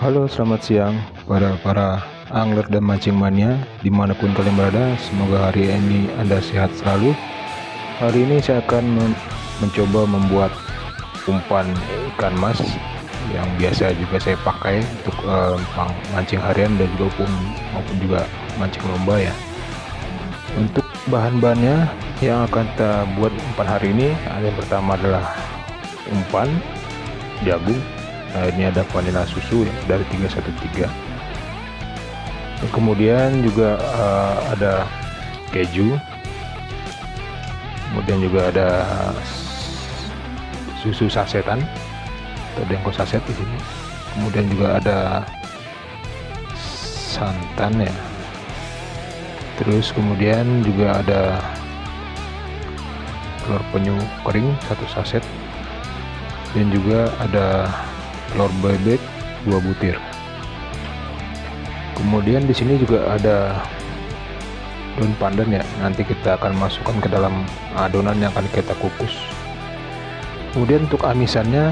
Halo, selamat siang para angler dan mancing mania dimanapun kalian berada. Semoga hari ini Anda sehat selalu. Hari ini saya akan mencoba membuat umpan ikan mas yang biasa juga saya pakai untuk mancing harian dan juga maupun juga mancing lomba ya. Untuk bahan-bahannya yang akan kita buat umpan hari ini, yang pertama adalah umpan jagung. Nah, ini ada vanila susu ya, dari 313. Kemudian juga ada keju. Kemudian juga ada susu sasetan atau dengko saset di sini. Kemudian juga ada santan ya. Terus kemudian juga ada telur penyu kering 1 saset. Dan juga ada telur bebek 2 butir. Kemudian di sini juga ada daun pandan ya, nanti kita akan masukkan ke dalam adonan yang akan kita kukus. Kemudian untuk amisannya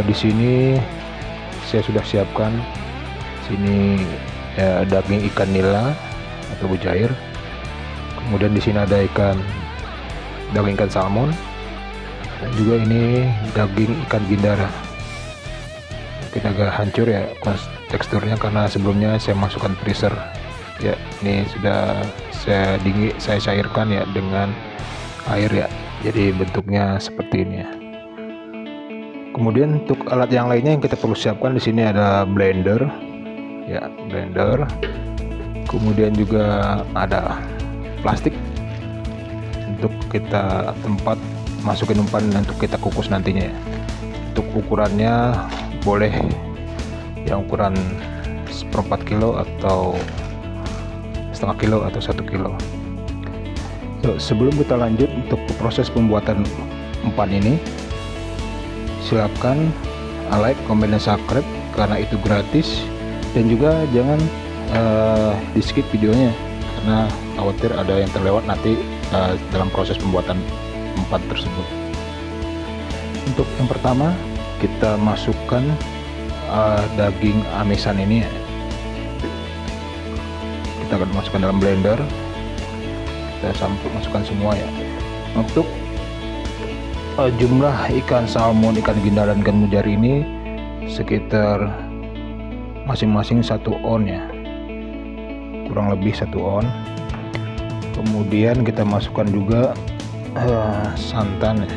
di sini saya sudah siapkan sini daging ikan nila atau mujair. Kemudian di sini ada daging ikan salmon, dan juga ini daging ikan gindara. Mungkin agak hancur ya teksturnya karena sebelumnya saya masukkan freezer ya. Ini sudah saya cairkan ya dengan air ya, jadi bentuknya seperti ini ya. Kemudian untuk alat yang lainnya yang kita perlu siapkan di sini ada blender ya, kemudian juga ada plastik untuk kita tempat masukin umpan untuk kita kukus nantinya ya. Untuk ukurannya boleh yang ukuran 1/4 kilo atau setengah kilo atau 1 kilo. Sebelum kita lanjut untuk proses pembuatan umpan ini, silakan like, comment, dan subscribe karena itu gratis, dan juga jangan di skip videonya karena khawatir ada yang terlewat nanti dalam proses pembuatan umpan tersebut. Untuk yang pertama kita masukkan daging amisan ini ya. Kita akan masukkan dalam blender, kita masukkan semua ya. Untuk jumlah ikan salmon, ikan gindara, dan ikan mujair ini sekitar masing-masing 1 on ya, kurang lebih 1 on. Kemudian kita masukkan juga santan ya.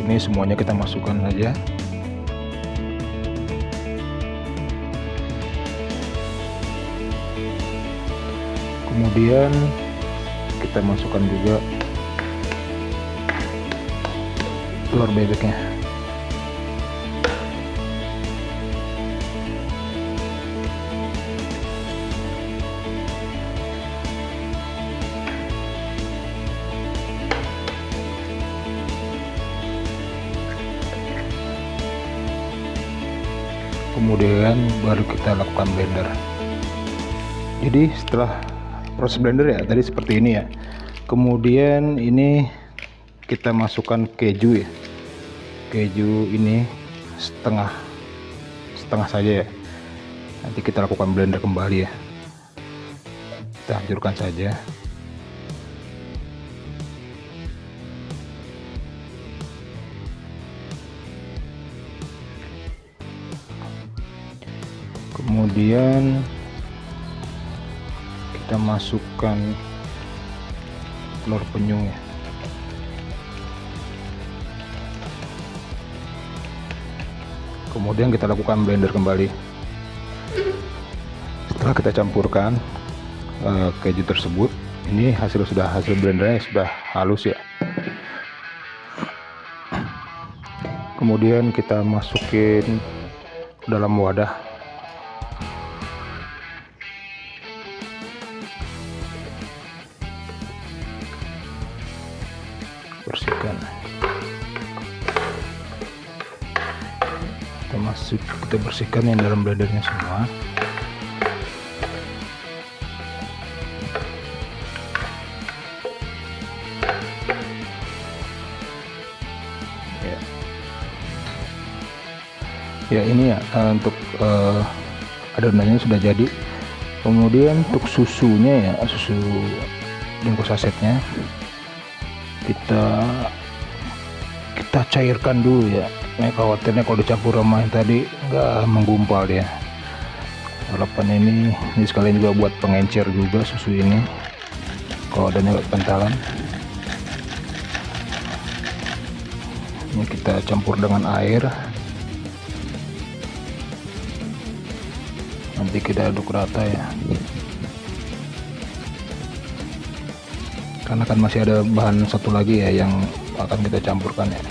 Ini semuanya kita masukkan saja. Kemudian kita masukkan juga telur bebeknya. Kemudian baru kita lakukan blender. Jadi setelah proses blender ya tadi seperti ini ya. Kemudian ini kita masukkan keju ya. Keju ini setengah saja ya. Nanti kita lakukan blender kembali ya. Kita hancurkan saja. Kemudian kita masukkan telur penyu ya. Kemudian kita lakukan blender kembali. Setelah kita campurkan keju tersebut, ini hasil blendernya sudah halus ya. Kemudian kita masukin dalam wadah. Bersihkan. Kita bersihkan yang dalam blendernya semua. Ya ini ya untuk adonannya sudah jadi. Kemudian untuk susunya ya, susu bungkus sasetnya kita cairkan dulu ya. Ini khawatirnya kalau dicampur sama yang tadi nggak menggumpal ya. Harapan ini sekalian juga buat pengencer juga susu ini kalau adanya kentalan. Ini kita campur dengan air, nanti kita aduk rata ya, karena kan masih ada bahan satu lagi ya yang akan kita campurkan ya.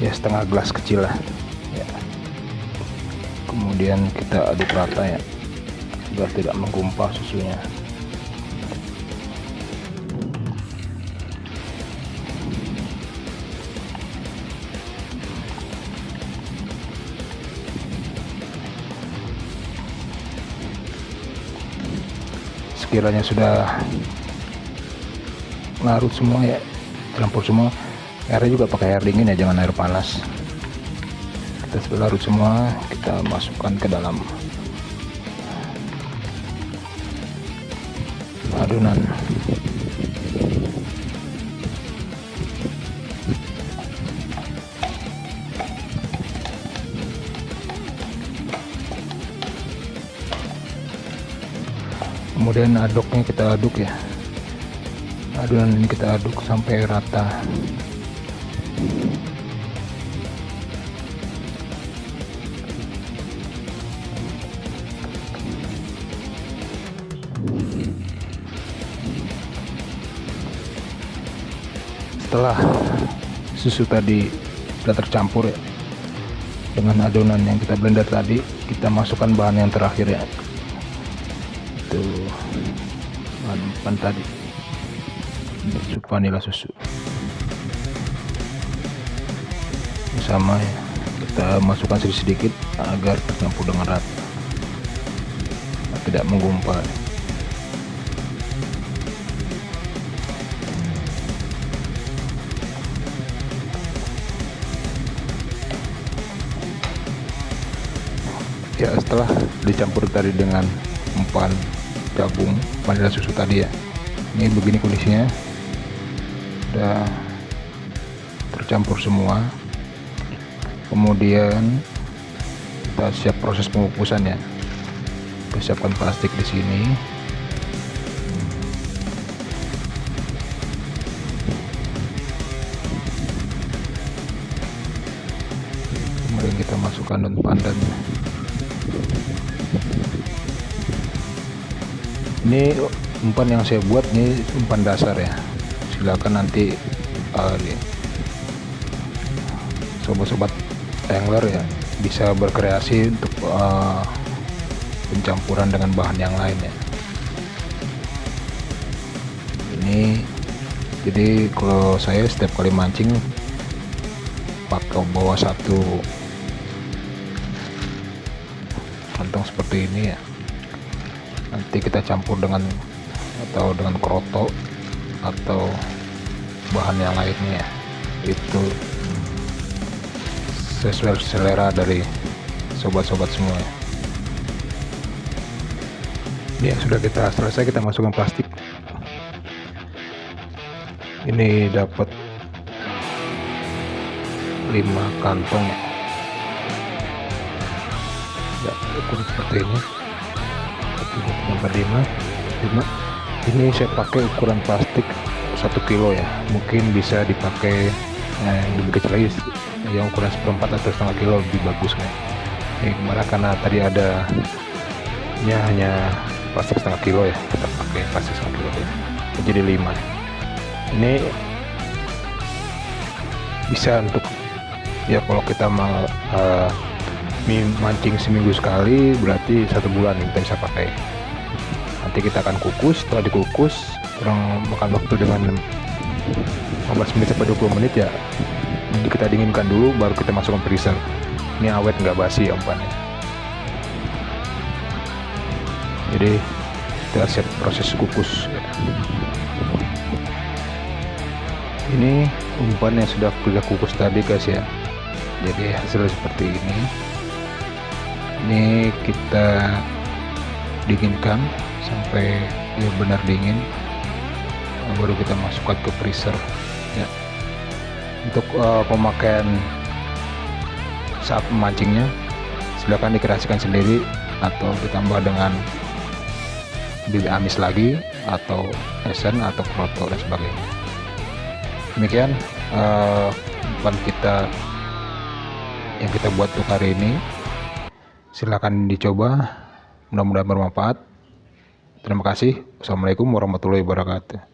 Ya setengah gelas kecil lah ya. Kemudian kita aduk rata ya, agar tidak menggumpal susunya. Sekiranya sudah larut semua ya, campur semua, airnya juga pakai air dingin ya, jangan air panas. Kita sudah larut semua, kita masukkan ke dalam adonan. Kemudian aduknya kita aduk ya, adonan ini kita aduk sampai rata. Setelah susu tadi sudah tercampur ya dengan adonan yang kita blender tadi, kita masukkan bahan yang terakhir ya, itu bahan tadi, vanila susu sama ya, kita masukkan sedikit agar tercampur dengan rata, tidak menggumpal. Ya setelah dicampur tadi dengan umpan gabung vanila susu tadi ya, ini begini kondisinya, udah tercampur semua. Kemudian kita siap proses pengukusan ya, kita siapkan plastik di sini. Kemudian kita masukkan daun pandan. Ini umpan yang saya buat ini umpan dasar ya, silakan nanti sobat-sobat angler ya bisa berkreasi untuk pencampuran dengan bahan yang lain ya. Ini jadi kalau saya setiap kali mancing pakai bawa satu kantong seperti ini ya, nanti kita campur dengan kroto atau bahan yang lainnya ya, itu sesuai selera dari sobat-sobat semua ya. Ini sudah kita selesai, kita masukkan plastik. Ini dapat 5 kantong ya, ukuran seperti ini. 5. Ini saya pakai ukuran plastik 1 kilo ya, mungkin bisa dipakai yang lebih kecil lagi, yang ukuran 1/4 atau setengah kilo lebih bagus kan. Ini kemarin karena tadi ada hanya plastik setengah kilo ya, kita pakai plastik setengah kilo ya, jadi 5. Ini bisa untuk ya kalau kita mau mancing seminggu sekali, berarti 1 bulan kita bisa pakai. Nanti kita akan kukus, setelah dikukus kurang makan waktu dengan 15 menit sampai 20 menit ya, jadi kita dinginkan dulu baru kita masukkan freezer. Ini awet nggak basi ya umpannya. Jadi kita siap proses kukus ya. Ini umpan yang sudah kita kukus tadi guys ya. Jadi hasilnya seperti ini. Ini kita dinginkan sampai benar dingin, baru kita masukkan ke freezer ya. Untuk pemakaian saat memancingnya silakan dikreasikan sendiri atau ditambah dengan bibit amis lagi atau esen atau kroto dan sebagainya. Demikian umpan kita yang kita buat untuk hari ini. Silakan dicoba, mudah-mudahan bermanfaat. Terima kasih. Wassalamualaikum warahmatullahi wabarakatuh.